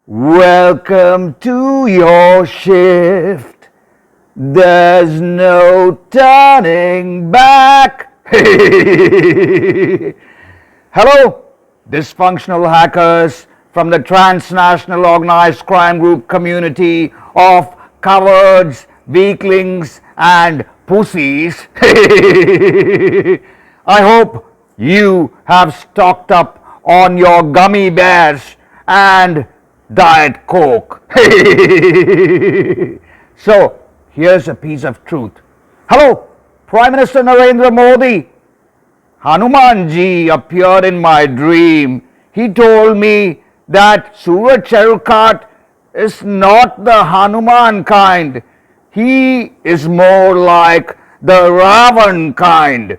Welcome to your shift. There's no turning back. Hello, dysfunctional hackers from the transnational organized crime group community of cowards, weaklings, and pussies. I hope you have stocked up on your gummy bears and Diet Coke. So, here's a piece of truth. Hello, Prime Minister Narendra Modi. Hanumanji appeared in my dream. He told me that Suraj Cherukhat is not the Hanuman kind. He is more like the Ravan kind.